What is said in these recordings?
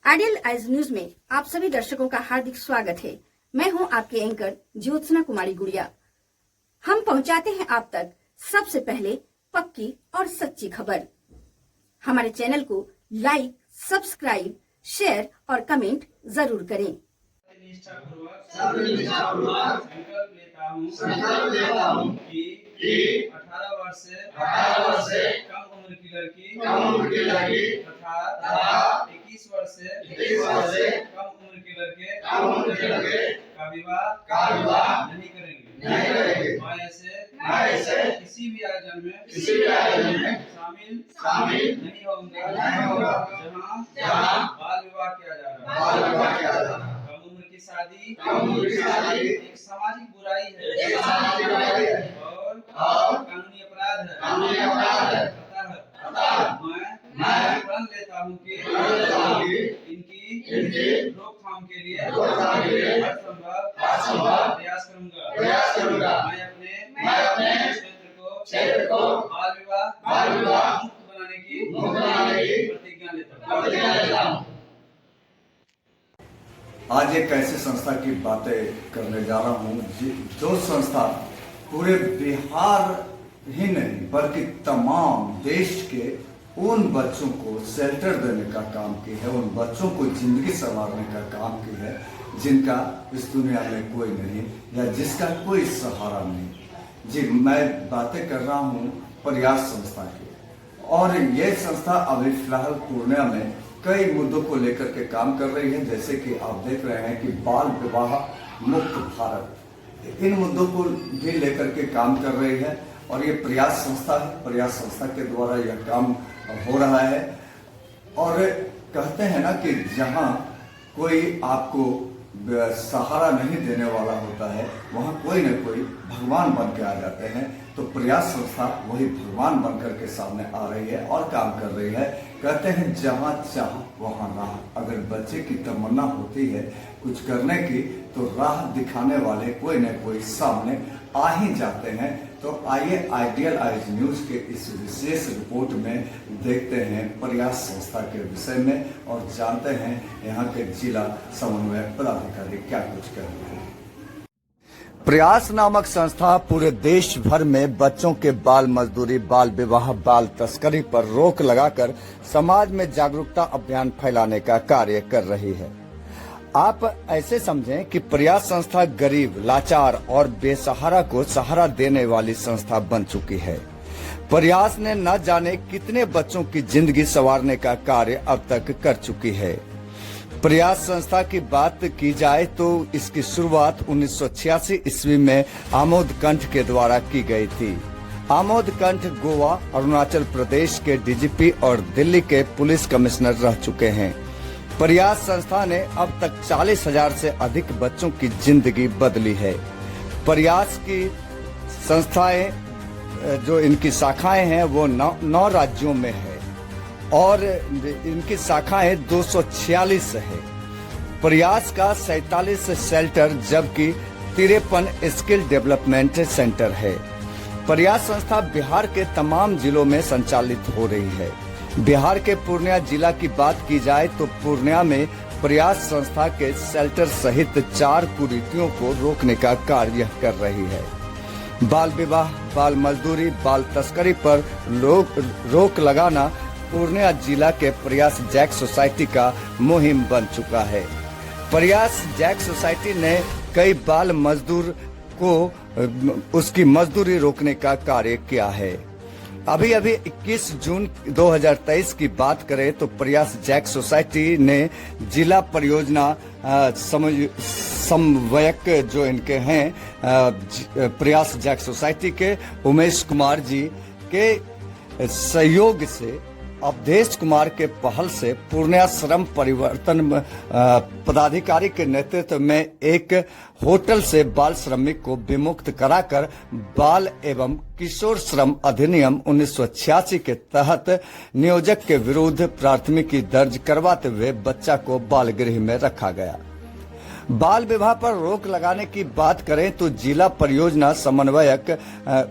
Ideal eyes news में आप सभी दर्शकों का हार्दिक स्वागत है। मैं हूं आपके एंकर ज्योत्सना कुमारी गुड़िया। हम पहुंचाते हैं आप तक सबसे पहले पक्की और सच्ची खबर। हमारे चैनल को लाइक, सब्सक्राइब, शेयर और कमेंट जरूर करें। संकल्प लेता हूँ कि 18 वर्ष से कम उम्र की लड़की तथा 21 वर्ष से कम उम्र के लड़के का विवाह नहीं करेंगे। मैं ऐसे किसी भी आयोजन में शामिल नहीं होगा जहाँ बाल विवाह किया जा रहा है। कम उम्र की शादी एक सामाजिक बुराई है और कानूनी अपराध है। अतः मैं प्रण लेता हूँ कि इनकी रोकथाम के लिए हर संभव प्रयास करूँगा। मैं अपने क्षेत्र को बाल विवाह मुक्त बनाने की प्रतिज्ञा लेता हूँ। आज एक ऐसी संस्था की बातें करने जा रहा हूँ जो संस्था पूरे बिहार ही नहीं बल्कि तमाम देश के उन बच्चों को शेल्टर देने का काम की है, उन बच्चों को जिंदगी संवारने का काम की है जिनका इस दुनिया में कोई नहीं या जिसका कोई सहारा नहीं। जी, मैं बातें कर रहा हूँ प्रयास संस्था की, और ये संस्था अभी फिलहाल पूर्णिया में कई मुद्दों को लेकर के काम कर रही है, जैसे कि आप देख रहे हैं कि बाल विवाह मुक्त भारत, इन मुद्दों को भी लेकर के काम कर रही है। और ये प्रयास संस्था है, प्रयास संस्था के द्वारा यह काम हो रहा है। और कहते हैं ना कि जहाँ कोई आपको सहारा नहीं देने वाला होता है वहाँ कोई न कोई भगवान बन के आ जाते हैं। तो प्रयास संस्था वही भगवान बनकर के सामने आ रही है और काम कर रही है। कहते हैं जहाँ चाह वहाँ राह। अगर बच्चे की तमन्ना होती है कुछ करने की तो राह दिखाने वाले कोई न कोई सामने आ ही जाते हैं। तो आइए आइडियल आइज न्यूज के इस विशेष रिपोर्ट में देखते हैं प्रयास संस्था के विषय में और जानते हैं यहाँ के जिला समन्वय पदाधिकारी क्या कुछ कर रहे हैं। प्रयास नामक संस्था पूरे देश भर में बच्चों के बाल मजदूरी, बाल विवाह, बाल तस्करी पर रोक लगाकर समाज में जागरूकता अभियान फैलाने का कार्य कर रही है। आप ऐसे समझें कि प्रयास संस्था गरीब, लाचार और बेसहारा को सहारा देने वाली संस्था बन चुकी है। प्रयास ने न जाने कितने बच्चों की जिंदगी संवारने का कार्य अब तक कर चुकी है। प्रयास संस्था की बात की जाए तो इसकी शुरुआत 1986 ईस्वी में आमोद कंठ के द्वारा की गई थी। आमोद कंठ गोवा, अरुणाचल प्रदेश के डीजीपी और दिल्ली के पुलिस कमिश्नर रह चुके हैं। प्रयास संस्था ने अब तक 40,000 से अधिक बच्चों की जिंदगी बदली है। प्रयास की संस्थाएं जो इनकी शाखाएं हैं वो 9 राज्यों में है और इनकी शाखाएं 246 है। प्रयास का 47 शेल्टर जबकि 53 स्किल डेवलपमेंट सेंटर है। प्रयास संस्था बिहार के तमाम जिलों में संचालित हो रही है। बिहार के पूर्णिया जिला की बात की जाए तो पूर्णिया में प्रयास संस्था के शेल्टर सहित 4 कुरीतियों को रोकने का कार्य कर रही है। बाल विवाह, बाल मजदूरी, बाल तस्करी पर रोक लगाना पूर्णिया जिला के प्रयास जैक सोसाइटी का मुहिम बन चुका है। प्रयास जैक सोसाइटी ने कई बाल मजदूर को उसकी मजदूरी रोकने का कार्य किया है। अभी 21 जून 2023 की बात करें तो प्रयास जैक सोसाइटी ने जिला परियोजना समन्वयक जो इनके हैं प्रयास जैक सोसाइटी के उमेश कुमार जी के सहयोग से अवधेश कुमार के पहल से पूर्णिया श्रम परिवर्तन पदाधिकारी के नेतृत्व में एक होटल से बाल श्रमिक को विमुक्त कराकर बाल एवं किशोर श्रम अधिनियम 1986 के तहत नियोजक के विरुद्ध प्राथमिकी दर्ज करवाते हुए बच्चा को बाल गृह में रखा गया। बाल विवाह पर रोक लगाने की बात करें तो जिला परियोजना समन्वयक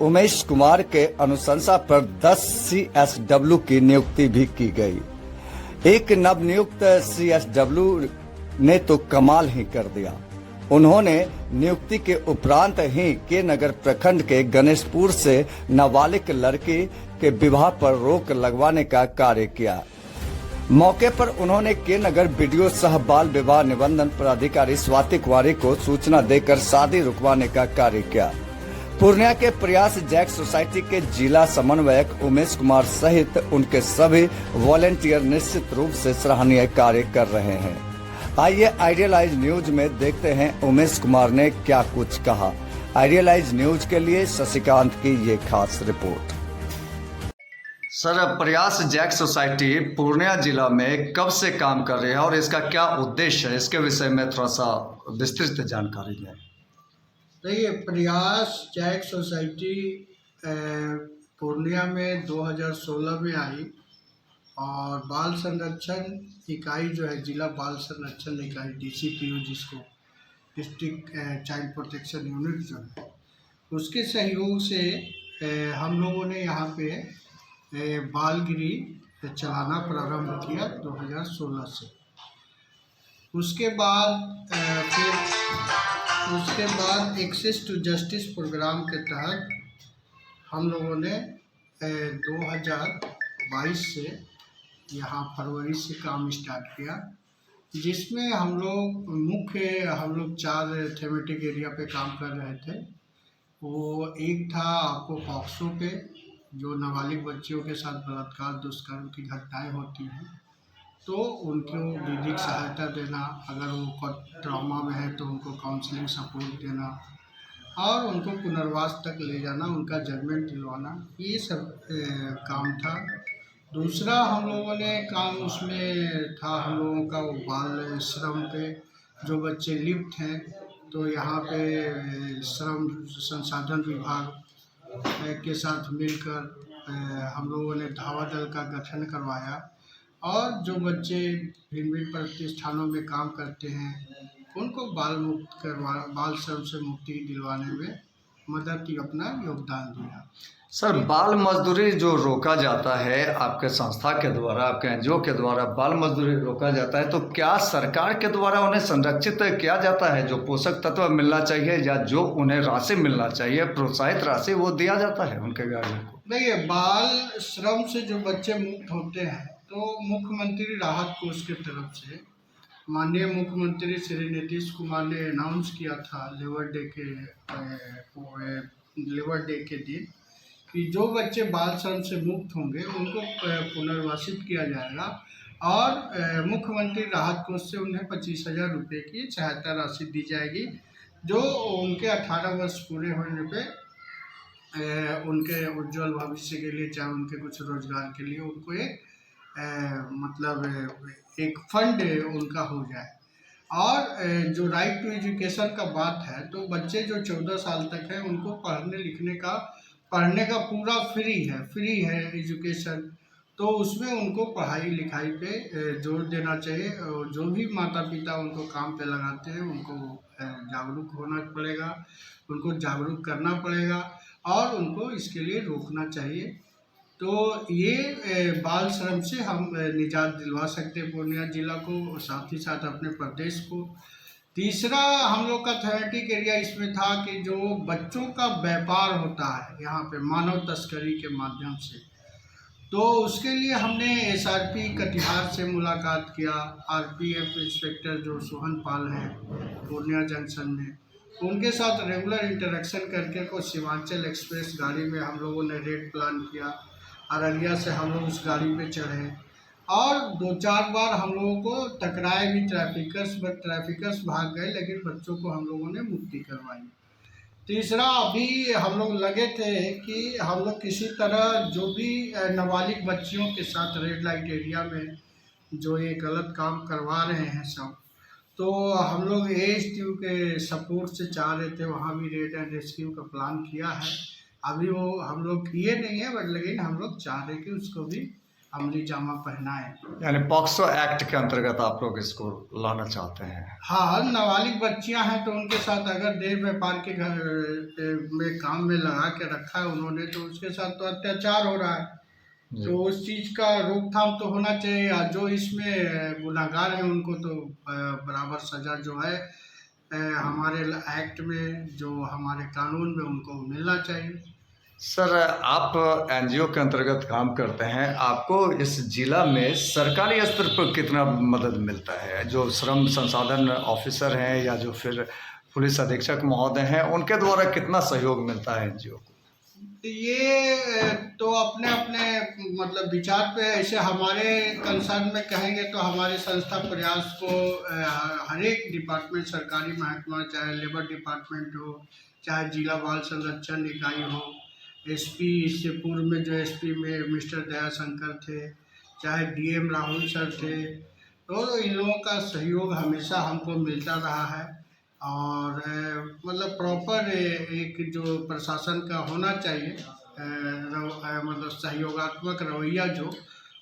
उमेश कुमार के अनुशंसा पर 10 CSW की नियुक्ति भी की गई। एक नवनियुक्त CSW ने तो कमाल ही कर दिया। उन्होंने नियुक्ति के उपरांत ही के नगर प्रखंड के गणेशपुर से नाबालिग लड़की के विवाह पर रोक लगवाने का कार्य किया। मौके पर उन्होंने के नगर बीडीओ सह बाल विवाह निबंधन पदाधिकारी स्वाति कुमारी को सूचना देकर शादी रुकवाने का कार्य किया। पूर्णिया के प्रयास जैक सोसाइटी के जिला समन्वयक उमेश कुमार सहित उनके सभी वॉलेंटियर निश्चित रूप से सराहनीय कार्य कर रहे हैं। आइए आइडियलाइज न्यूज में देखते हैं उमेश कुमार ने क्या कुछ कहा। आइडियलाइज न्यूज के लिए शशिकांत की ये खास रिपोर्ट। सर, प्रयास जैक सोसाइटी पूर्णिया जिला में कब से काम कर रही है और इसका क्या उद्देश्य है, इसके विषय में थोड़ा सा विस्तृत जानकारी दें। देखिए, प्रयास जैक सोसाइटी पूर्णिया में 2016 में आई और बाल संरक्षण इकाई जो है, जिला बाल संरक्षण इकाई DCPU, जिसको डिस्ट्रिक्ट चाइल्ड प्रोटेक्शन यूनिट जो है, उसके सहयोग से हम लोगों ने यहाँ पे बालगिरी चलाना प्रारंभ किया 2016 से। उसके बाद एक्सेस टू जस्टिस प्रोग्राम के तहत हम लोगों ने 2022 से यहाँ फरवरी से काम स्टार्ट किया, जिसमें हम लोग 4 थेमेटिक एरिया पे काम कर रहे थे। वो एक था आपको पॉक्सो पे, जो नाबालिग बच्चियों के साथ बलात्कार दुष्कर्म की घटनाएं होती हैं, तो उनको विधिक सहायता देना, अगर वो ट्रॉमा में है तो उनको काउंसलिंग सपोर्ट देना और उनको पुनर्वास तक ले जाना, उनका जजमेंट दिलवाना, ये सब काम था। दूसरा हम लोगों ने काम उसमें था हम लोगों का वो बाल श्रम पे, जो बच्चे लिप्त हैं तो यहाँ पे श्रम संसाधन विभाग के साथ मिलकर हम लोगों ने धावा दल का गठन करवाया और जो बच्चे भिन्न प्रतिष्ठानों में काम करते हैं उनको बाल श्रम से मुक्ति दिलवाने में मदद की अपना योगदान दिया। सर, बाल मजदूरी जो रोका जाता है आपके संस्था के द्वारा, आपके NGO के द्वारा बाल मजदूरी रोका जाता है, तो क्या सरकार के द्वारा उन्हें संरक्षित किया जाता है? जो पोषक तत्व मिलना चाहिए या जो उन्हें राशि मिलना चाहिए, प्रोत्साहित राशि, वो दिया जाता है उनके गार्जियन को? देखिए, बाल श्रम से जो बच्चे मुक्त होते हैं तो मुख्यमंत्री राहत कोष की तरफ से माननीय मुख्यमंत्री श्री नीतीश कुमार ने अनाउंस किया था लेबर डे के दिन कि जो बच्चे बाल श्रम से मुक्त होंगे उनको पुनर्वासित किया जाएगा और मुख्यमंत्री राहत कोष से उन्हें 25,000 रुपये की सहायता राशि दी जाएगी, जो उनके 18 वर्ष पूरे होने पे उनके उज्जवल भविष्य के लिए, चाहे उनके कुछ रोजगार के लिए, उनको एक फंड उनका हो जाए। और जो राइट टू एजुकेशन का बात है, तो बच्चे जो 14 साल तक हैं उनको पढ़ने का पूरा फ्री है एजुकेशन, तो उसमें उनको पढ़ाई लिखाई पे जोर देना चाहिए। जो भी माता पिता उनको काम पे लगाते हैं उनको जागरूक होना पड़ेगा, उनको जागरूक करना पड़ेगा और उनको इसके लिए रोकना चाहिए। तो ये बाल श्रम से हम निजात दिलवा सकते हैं पूर्णिया जिला को, साथ ही साथ अपने प्रदेश को। तीसरा हम लोग का थेमेटिक एरिया इसमें था कि जो बच्चों का व्यापार होता है यहाँ पे मानव तस्करी के माध्यम से, तो उसके लिए हमने SRP कटिहार से मुलाकात किया। RPF इंस्पेक्टर जो सोहन पाल हैं पूर्णिया जंक्शन में, उनके साथ रेगुलर इंटरेक्शन करके को सीमांचल एक्सप्रेस गाड़ी में हम लोगों ने रेड प्लान किया। अररिया से हम लोग उस गाड़ी पे चढ़े और 2-4 बार हम लोगों को टकराए भी ट्रैफिकर्स भाग गए, लेकिन बच्चों को हम लोगों ने मुक्ति करवाई। तीसरा, अभी हम लोग लगे थे कि हम लोग किसी तरह जो भी नाबालिग बच्चियों के साथ रेड लाइट एरिया में जो ये गलत काम करवा रहे हैं सब, तो हम लोग ASTU के सपोर्ट से चाह रहे थे वहाँ भी रेड एंड रेस्क्यू का प्लान किया है। अभी वो हम लोग किए नहीं है, बट लेकिन हम लोग चाह रहे कि उसको भी अमली जामा पहनाए। यानी पॉक्सो एक्ट के अंतर्गत आप लोग इसको लाना चाहते हैं? हाँ, नाबालिग बच्चियां हैं तो उनके साथ अगर देह व्यापार के घर में काम में लगा के रखा है उन्होंने, तो उसके साथ तो अत्याचार हो रहा है। तो उस चीज़ का रोकथाम तो होना चाहिए। और जो इसमें गुनाहगार हैं उनको तो बराबर सज़ा जो है हमारे एक्ट में, जो हमारे कानून में, उनको मिलना चाहिए। सर, आप एनजीओ के अंतर्गत काम करते हैं, आपको इस जिला में सरकारी स्तर पर कितना मदद मिलता है? जो श्रम संसाधन ऑफिसर हैं या जो फिर पुलिस अधीक्षक महोदय हैं, उनके द्वारा कितना सहयोग मिलता है एनजीओ को? ये तो अपने अपने मतलब विचार पे है। ऐसे हमारे कंसर्न में कहेंगे तो हमारी संस्था प्रयास को हर एक डिपार्टमेंट, सरकारी महकमा, चाहे लेबर डिपार्टमेंट हो, चाहे जिला बाल संरक्षण इकाई हो, एसपी, इससे पूर्व में जो एसपी में मिस्टर दयाशंकर थे, चाहे डीएम राहुल सर थे, तो इन लोगों का सहयोग हमेशा हमको मिलता रहा है। और मतलब प्रॉपर एक जो प्रशासन का होना चाहिए मतलब सहयोगात्मक रवैया जो,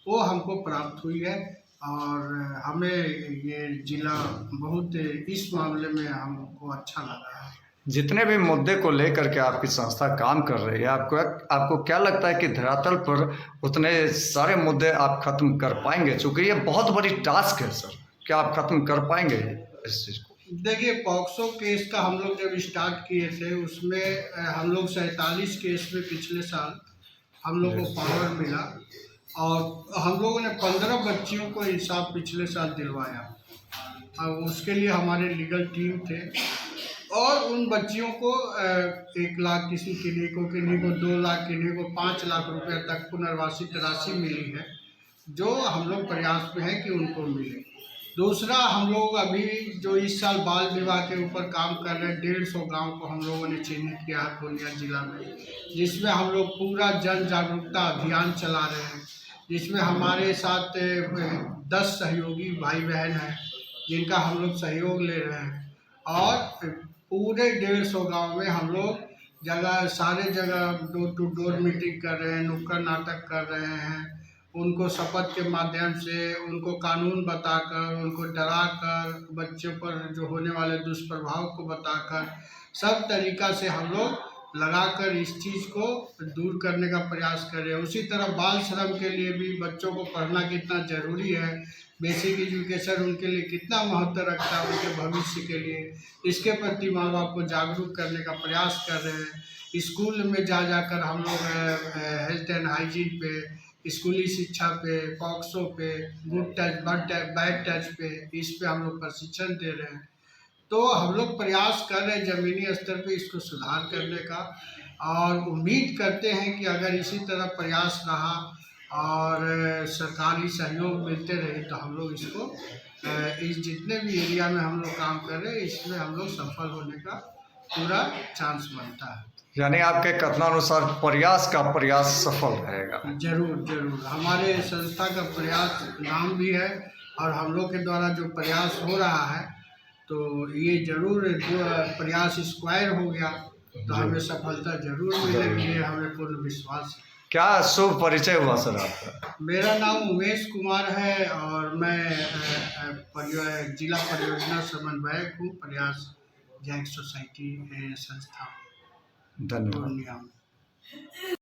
वो हमको प्राप्त हुई है। और हमें ये जिला बहुत इस मामले में हमको अच्छा लगा है। जितने भी मुद्दे को लेकर के आपकी संस्था काम कर रही है, आपको क्या लगता है कि धरातल पर उतने सारे मुद्दे आप खत्म कर पाएंगे? चूँकि ये बहुत बड़ी टास्क है सर, क्या आप खत्म कर पाएंगे इस चीज़ को? देखिए, पॉक्सो केस का हम लोग जब स्टार्ट किए थे, उसमें हम लोग 47 केस में पिछले साल हम लोग को पावर मिला। और हम लोगों ने 15 बच्चियों को इंसाफ पिछले साल दिलवाया। और उसके लिए हमारे लीगल टीम थे। और उन बच्चियों को 1 लाख, किन्हीं को 2 लाख, किन्हीं को 5 लाख रुपए तक पुनर्वासित राशि मिली है, जो हम लोग प्रयास में है कि उनको मिले। दूसरा, हम लोग अभी जो इस साल बाल विवाह के ऊपर काम कर रहे हैं, 150 गांव को हम लोगों ने चिन्हित किया है पूर्णिया जिला में, जिसमें हम लोग पूरा जन जागरूकता अभियान चला रहे हैं, जिसमें हमारे साथ 10 सहयोगी भाई बहन हैं, जिनका हम लोग सहयोग ले रहे हैं। और पूरे 150 गांव में हम लोग सारे जगह डोर टू डोर मीटिंग कर रहे हैं, नुक्कड़ नाटक कर रहे हैं। उनको शपथ के माध्यम से, उनको कानून बताकर, उनको डराकर, बच्चों पर जो होने वाले दुष्प्रभाव को बताकर, सब तरीका से हम लोग लगाकर इस चीज़ को दूर करने का प्रयास कर रहे हैं। उसी तरह बाल श्रम के लिए भी बच्चों को पढ़ना कितना ज़रूरी है, बेसिक एजुकेशन उनके लिए कितना महत्व रखता है उनके भविष्य के लिए, इसके प्रति माँ बाप को जागरूक करने का प्रयास कर रहे हैं। स्कूल में जाकर हम लोग हेल्थ एंड हाइजीन पे, स्कूली शिक्षा पे, पॉक्सो पे, गुड टच, बैड टच पे, इस पे हम लोग प्रशिक्षण दे रहे हैं। तो हम लोग प्रयास कर रहे हैं ज़मीनी स्तर पे इसको सुधार करने का। और उम्मीद करते हैं कि अगर इसी तरह प्रयास रहा और सरकारी सहयोग मिलते रहे, तो हम लोग इसको इस जितने भी एरिया में हम लोग काम कर रहे हैं, इसमें हम लोग सफल होने का पूरा चांस बनता है। यानी आपके कथनानुसार प्रयास सफल रहेगा? जरूर हमारे संस्था का प्रयास नाम भी है, और हम लोग के द्वारा जो प्रयास हो रहा है, तो ये जरूर जो प्रयास स्क्वायर हो गया तो हमें सफलता जरूर मिलेगी, ये हमें पूर्ण विश्वास है। क्या शुभ परिचय हुआ सर आपका? मेरा नाम उमेश कुमार है और मैं जिला परियोजना समन्वयक हूँ प्रयास जैक सोसाइटी संस्था धन्यवाद। पूर्णिया में।